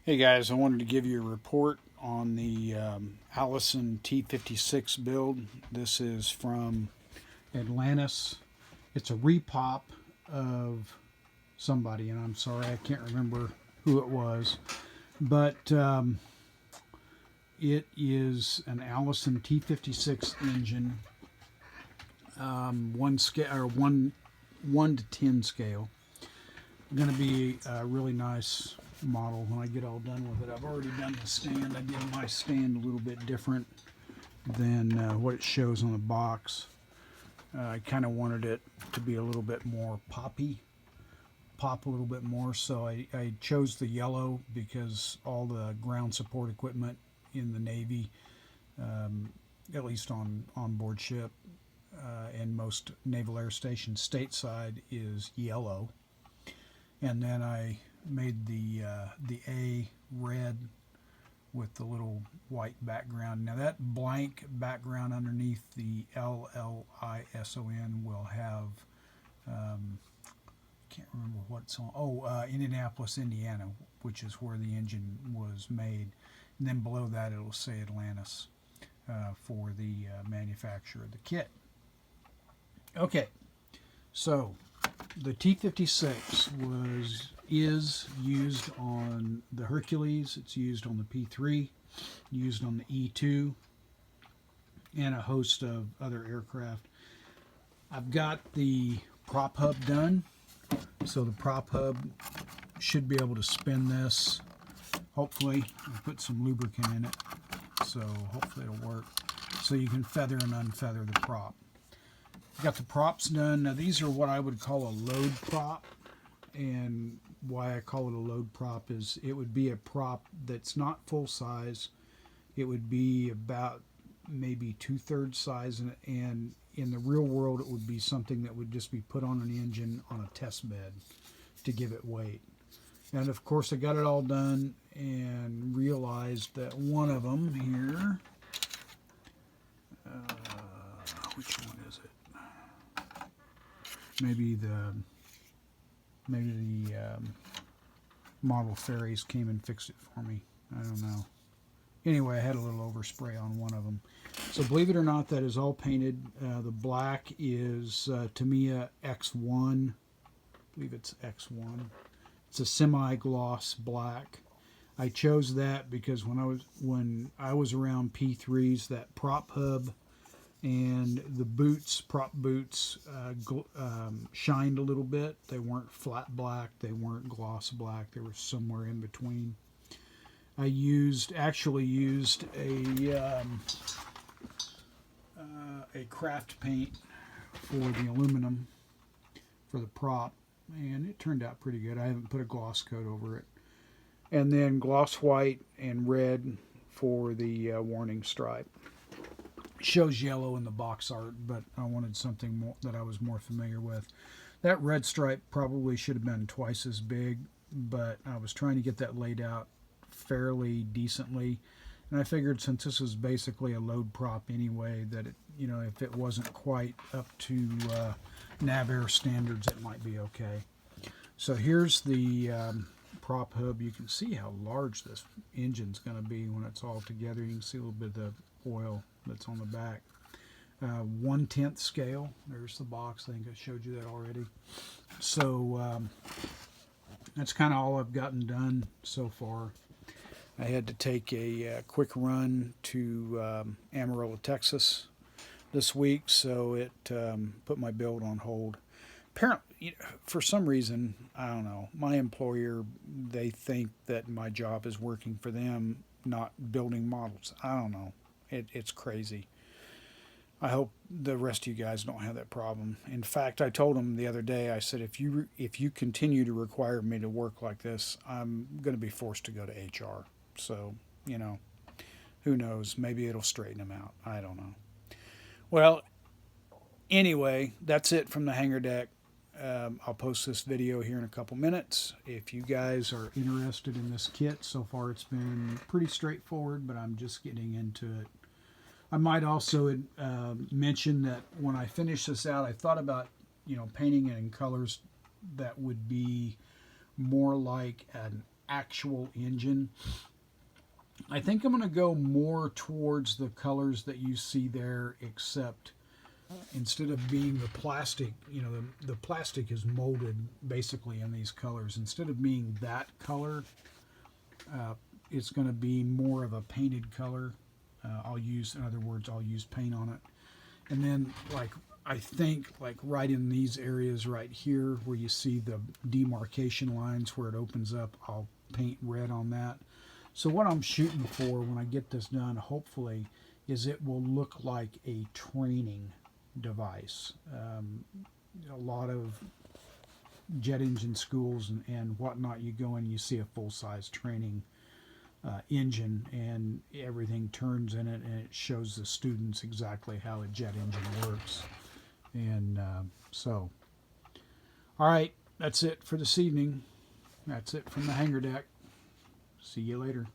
Hey guys, I wanted to give you a report on the Allison T-56 build. This is from Atlantis. It's a repop of somebody, and I'm sorry I can't remember who it was, but it is an Allison T-56 engine, one scale or one to 10 scale. Going to be a really nice model when I get all done with it. I've already done the stand. I did my stand a little bit different than what it shows on the box. I kind of wanted it to be a little bit more poppy, pop a little bit more, so I chose the yellow because all the ground support equipment in the Navy, at least on board ship and most naval air stations stateside, is yellow. And then I made the A red with the little white background. Now that blank background underneath the LLISON will have, can't remember what it's on. Oh, Indianapolis, Indiana, which is where the engine was made. And then below that it'll say Atlantis for the manufacturer of the kit. Okay, so the T-56 is used on the Hercules, it's used on the P-3, used on the E-2, and a host of other aircraft. I've got the prop hub done, so the prop hub should be able to spin this. Hopefully, I'll put some lubricant in it, so hopefully it'll work. So you can feather and unfeather the prop. Got the props done. Now these are what I would call a load prop, and why I call it a load prop is it would be a prop that's not full size. It would be about maybe 2/3 size, and in the real world it would be something that would just be put on an engine on a test bed to give it weight. And of course I got it all done and realized that one of them here, which one is it? Maybe the model ferries came and fixed it for me. I don't know. Anyway, I had a little overspray on one of them. So believe it or not, that is all painted. The black is Tamiya X1. I believe it's X1. It's a semi-gloss black. I chose that because when I was around P3s, that prop hub and the boots, prop boots, shined a little bit. They weren't flat black, they weren't gloss black, they were somewhere in between. I actually used a craft paint for the aluminum for the prop, and it turned out pretty good. I haven't put a gloss coat over it. And then gloss white and red for the warning stripe. Shows yellow in the box art, but I wanted something more that I was more familiar with. That red stripe probably should have been twice as big, but I was trying to get that laid out fairly decently, and I figured since this is basically a load prop anyway, that it, if it wasn't quite up to NavAir standards, it might be okay. So here's the prop hub. You can see how large this engine's going to be when it's all together. You can see a little bit of the oil that's on the back. 1/10 scale. There's the box. I think I showed you that already. So that's kind of all I've gotten done so far. I had to take a quick run to Amarillo, Texas this week, so it put my build on hold. Apparently, for some reason, I don't know, my employer, they think that my job is working for them, not building models. I don't know. It's crazy. I hope the rest of you guys don't have that problem. In fact, I told them the other day, I said, if you continue to require me to work like this, I'm going to be forced to go to HR. So, who knows? Maybe it'll straighten them out. I don't know. Well, anyway, that's it from the hangar deck. I'll post this video here in a couple minutes. If you guys are interested in this kit, so far it's been pretty straightforward, but I'm just getting into it. I might also mention that when I finish this out, I thought about painting it in colors that would be more like an actual engine. I think I'm going to go more towards the colors that you see there, except instead of being the plastic, the plastic is molded basically in these colors. Instead of being that color, it's going to be more of a painted color. In other words, I'll use paint on it. And then, I think, right in these areas right here where you see the demarcation lines where it opens up, I'll paint red on that. So what I'm shooting for when I get this done, hopefully, is it will look like a training device. A lot of jet engine schools and whatnot, you go in, you see a full-size training engine, and everything turns in it, and it shows the students exactly how a jet engine works. And so, all right, that's it for this evening. That's it from the hangar deck. See you later.